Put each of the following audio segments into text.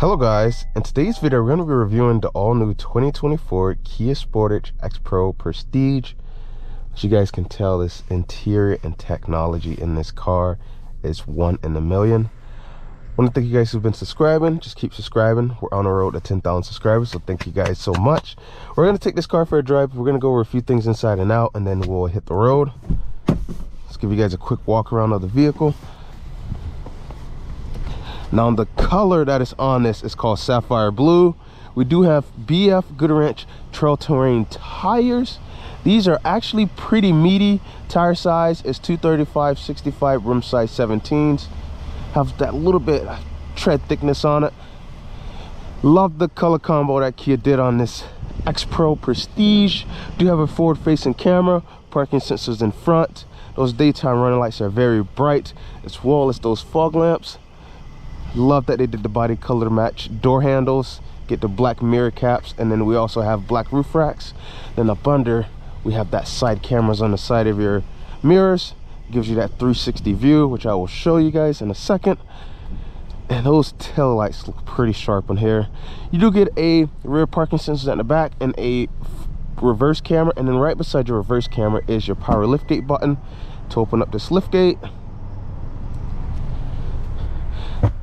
Hello guys, in today's video we're going to be reviewing the all-new 2024 Kia Sportage X Pro Prestige. As you guys can tell, this interior and technology in this car is one in a million. I want to thank you guys who've been subscribing. Just keep subscribing. We're on the road to 10,000 subscribers, so thank you guys so much. We're going to take this car for a drive. We're going to go over a few things inside and out, and then we'll hit the road. Let's give you guys a quick walk around of the vehicle. Now the color that is on this is called Sapphire Blue. We do have BF Goodwrench Trail Terrain tires. These are actually pretty meaty. Tire size is 235/65, rim size 17s. Have that little bit of tread thickness on it. Love the color combo that Kia did on this X Pro Prestige. Do have a forward facing camera, parking sensors in front. Those daytime running lights are very bright, as well as those fog lamps. Love that they did the body color match door handles, get the black mirror caps, and then we also have black roof racks. Then up under we have that side cameras on the side of your mirrors, gives you that 360 view, which I will show you guys in a second. And those tail lights look pretty sharp on here. You do get a rear parking sensor at the back and a reverse camera, and then right beside your reverse camera is your power liftgate button to open up this liftgate.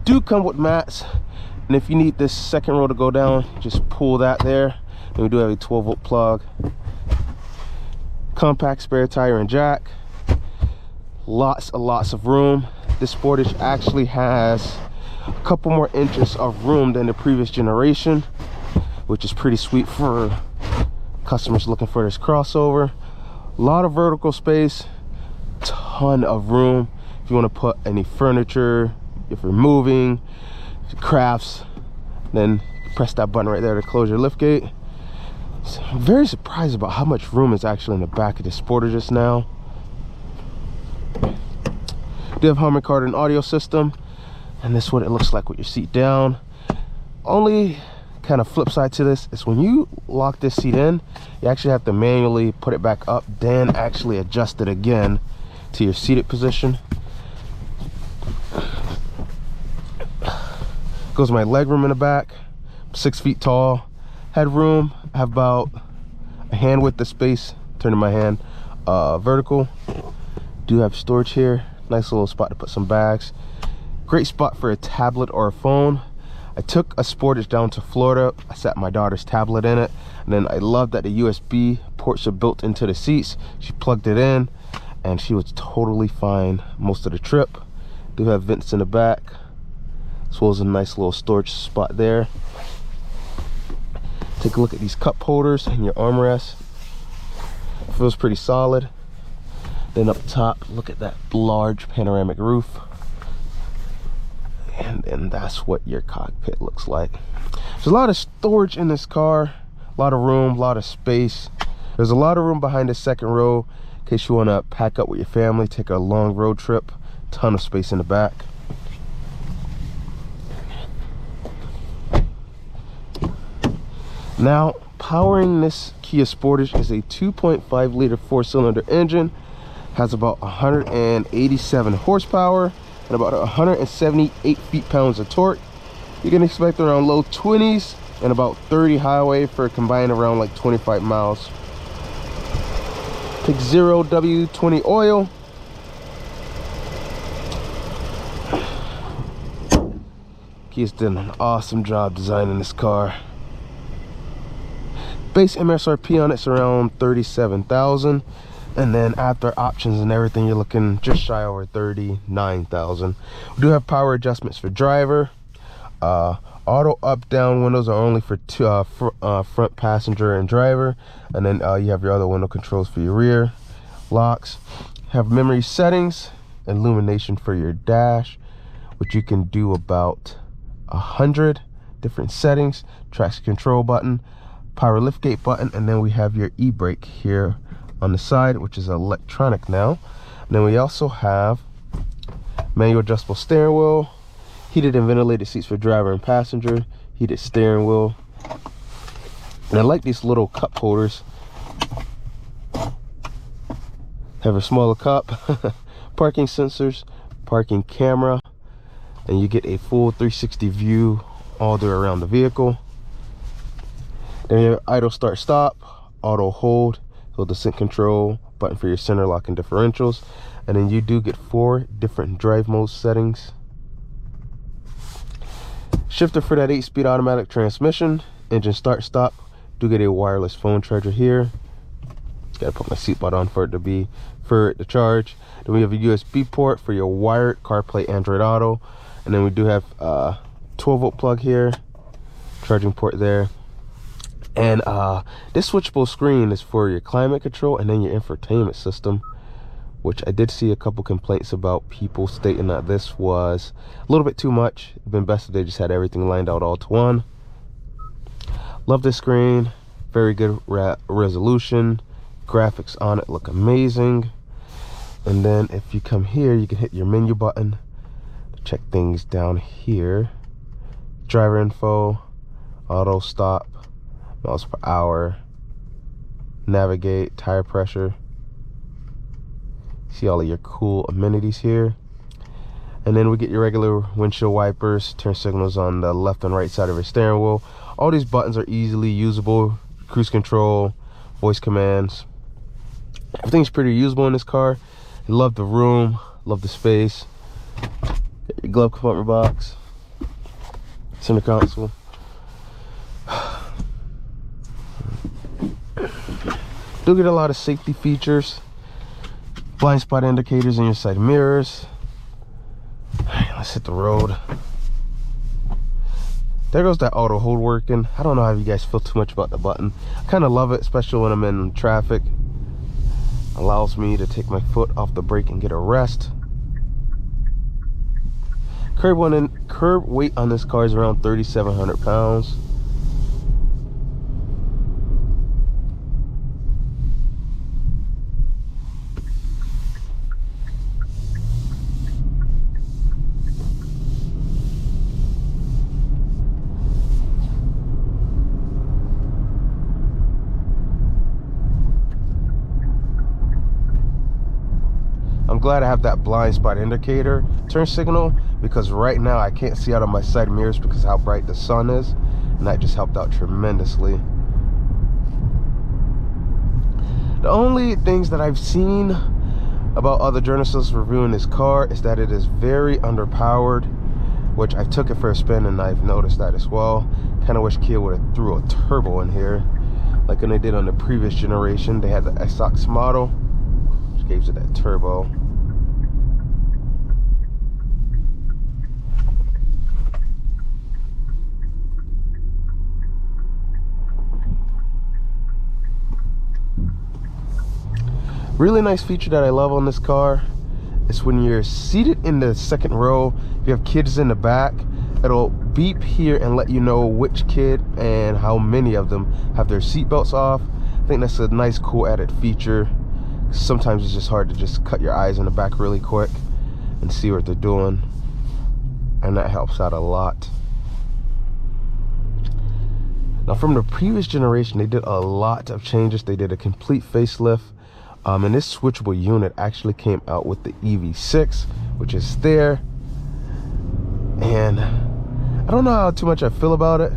Do come with mats, and if you need this second row to go down, just pull that there. And we do have a 12-volt plug, compact spare tire and jack, lots of room. This Sportage actually has a couple more inches of room than the previous generation, which is pretty sweet for customers looking for this crossover. A lot of vertical space, ton of room if you want to put any furniture. If you're moving, crafts, then press that button right there to close your liftgate. So I'm very surprised about how much room is actually in the back of the Sportage just now. Do have Harman Kardon audio system, and this is what it looks like with your seat down. Only kind of flip side to this is when you lock this seat in, you actually have to manually put it back up, then actually adjust it again to your seated position. Goes my leg room in the back. 6 feet tall. Headroom, I have about a hand width of space. Turning my hand vertical. Do have storage here. Nice little spot to put some bags. Great spot for a tablet or a phone. I took a Sportage down to Florida. I sat my daughter's tablet in it, and then I love that the USB ports are built into the seats. She plugged it in and she was totally fine most of the trip. Do have vents in the back, as well as a nice little storage spot there. Take a look at these cup holders and your armrest. Feels pretty solid. Then up top, look at that large panoramic roof. And that's what your cockpit looks like. There's a lot of storage in this car, a lot of room, a lot of space. There's a lot of room behind the second row in case you want to pack up with your family, take a long road trip. Ton of space in the back. Now, powering this Kia Sportage is a 2.5 liter 4-cylinder engine. Has about 187 horsepower and about 178 feet-pounds of torque. You can expect around low 20s and about 30 highway for a combined around like 25 miles. Take 0W20 oil. Kia's done an awesome job designing this car. Base MSRP on it's around 37,000, and then after options and everything you're looking just shy over 39,000. We do have power adjustments for driver. Auto up down windows are only for front passenger and driver, and then you have your other window controls for your rear. Locks. Have memory settings, illumination for your dash, which you can do about 100 different settings. Traction control button, power liftgate button, and then we have your e-brake here on the side, which is electronic now. And then we also have manual adjustable steering wheel, heated and ventilated seats for driver and passenger, heated steering wheel. And I like these little cup holders. Have a smaller cup, parking sensors, parking camera, and you get a full 360 view all the way around the vehicle. Then you have idle start stop, auto hold, so descent control, button for your center lock and differentials. And then you do get 4 different drive mode settings. Shifter for that 8-speed automatic transmission. Engine start stop. Do get a wireless phone charger here. Gotta put my seatbelt on for it to charge. Then we have a USB port for your wired CarPlay Android Auto. And then we do have a 12-volt plug here, charging port there. And this switchable screen is for your climate control and then your infotainment system, which I did see a couple complaints about people stating that this was a little bit too much. It'd been best if they just had everything lined out all to one. Love this screen, very good resolution. Graphics on it look amazing. And then if you come here, you can hit your menu button to check things down here. Driver info, auto stop, miles per hour, navigate, tire pressure. See all of your cool amenities here. And then we get your regular windshield wipers, turn signals on the left and right side of your steering wheel. All these buttons are easily usable. Cruise control, voice commands. Everything's pretty usable in this car. I love the room, love the space. Got your glove compartment box, center console. Do get a lot of safety features. Blind spot indicators in your side mirrors. Alright, let's hit the road. There goes that auto hold working. I don't know how you guys feel too much about the button. I kind of love it, especially when I'm in traffic. Allows me to take my foot off the brake and get a rest. Curb weight on this car is around 3,700 pounds. I'm glad I have that blind spot indicator turn signal, because right now I can't see out of my side mirrors because of how bright the sun is, and that just helped out tremendously. The only things that I've seen about other journalists reviewing this car is that it is very underpowered, which I took it for a spin and I've noticed that as well. Kind of wish Kia would have threw a turbo in here like when they did on the previous generation. They had the SX model, which gave it that turbo. Really nice feature that I love on this car is when you're seated in the second row, if you have kids in the back, it'll beep here and let you know which kid and how many of them have their seatbelts off. I think that's a nice, cool added feature. Sometimes it's just hard to just cut your eyes in the back really quick and see what they're doing, and that helps out a lot. Now, from the previous generation, they did a lot of changes. They did a complete facelift. And this switchable unit actually came out with the EV6, which is there. And I don't know how too much I feel about it.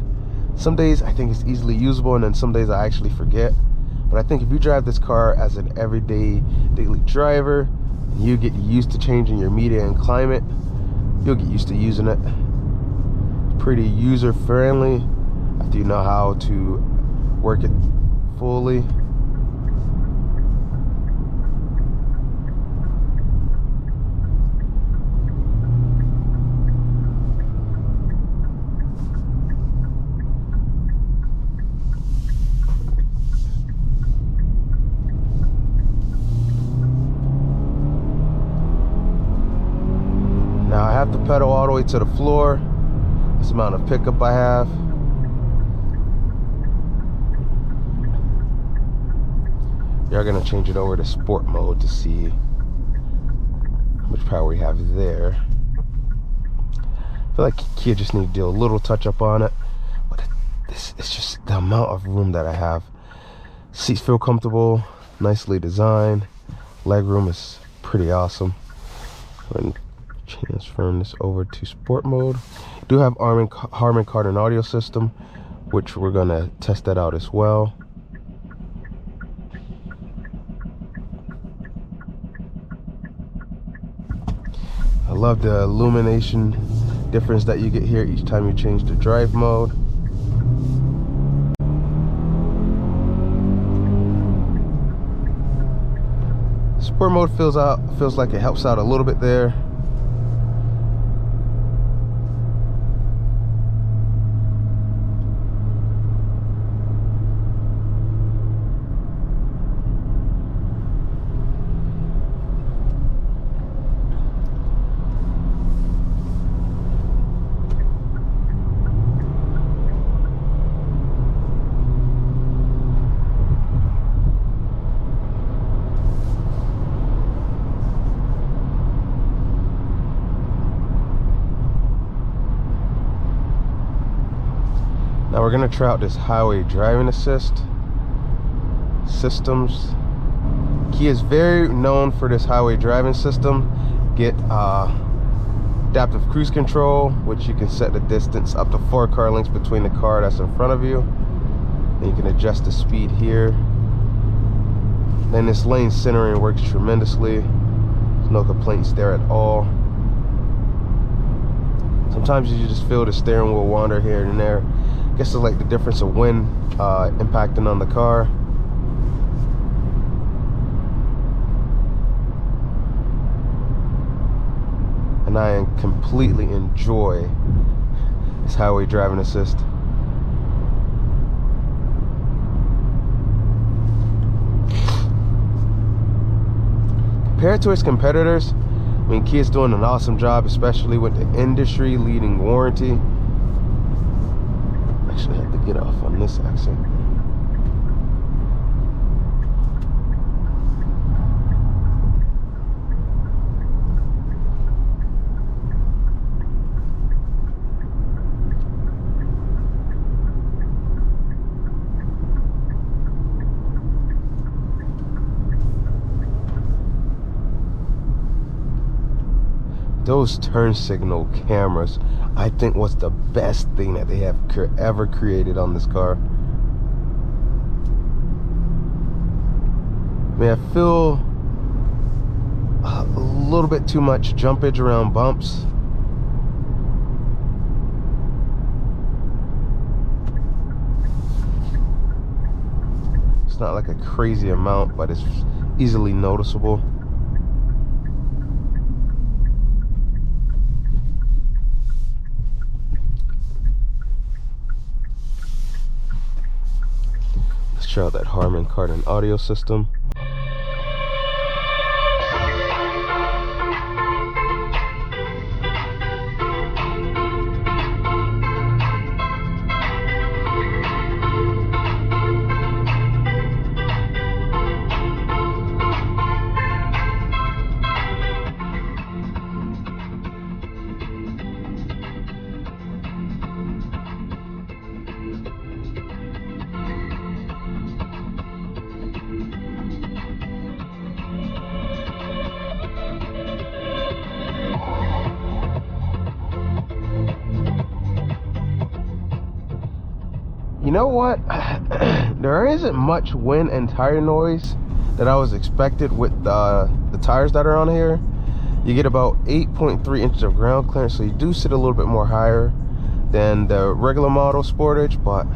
Some days I think it's easily usable, and then some days I actually forget. But I think if you drive this car as an everyday daily driver, and you get used to changing your media and climate, you'll get used to using it. It's pretty user friendly after you know how to work it fully. Now I have to pedal all the way to the floor. This amount of pickup I have. You're gonna change it over to sport mode to see how much power we have there. I feel like Kia just need to do a little touch up on it, but this is just the amount of room that I have. Seats feel comfortable, nicely designed. Leg room is pretty awesome. And Transferring this over to sport mode. Do have Harman Kardon audio system, which we're gonna test that out as well. I love the illumination difference that you get here each time you change the drive mode. Sport mode feels like it helps out a little bit there. Now we're gonna try out this highway driving assist systems. Kia is very known for this highway driving system. Get adaptive cruise control, which you can set the distance up to 4 car lengths between the car that's in front of you. And you can adjust the speed here. Then this lane centering works tremendously. There's no complaints there at all. Sometimes you just feel the steering wheel wander here and there. I guess it's like the difference of wind impacting on the car. And I completely enjoy this highway driving assist. Compared to its competitors, I mean, Kia's doing an awesome job, especially with the industry-leading warranty. Actually have to get off on this exit. Those turn signal cameras, I think, was the best thing that they have ever created on this car. I mean, I feel a little bit too much jumpage around bumps. It's not like a crazy amount, but it's easily noticeable. Try out that Harman Kardon audio system. You know what? There isn't much wind and tire noise that I was expected with the tires that are on here. You get about 8.3 inches of ground clearance, so you do sit a little bit more higher than the regular model Sportage, but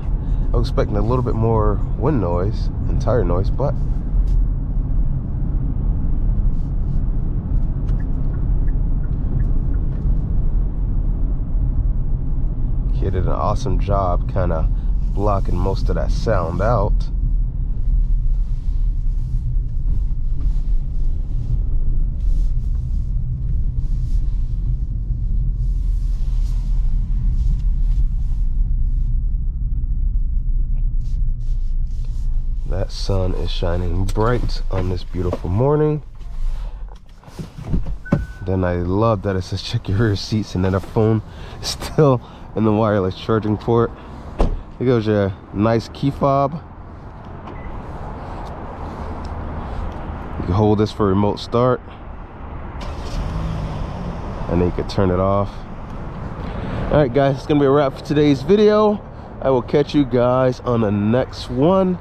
I was expecting a little bit more wind noise and tire noise, but Kia did an awesome job kind of blocking most of that sound out. That sun is shining bright on this beautiful morning. Then I love that it says check your rear seats, and then the phone is still in the wireless charging port. Here goes your nice key fob. You can hold this for remote start. and then you can turn it off. All right guys, it's gonna be a wrap for today's video. I will catch you guys on the next one.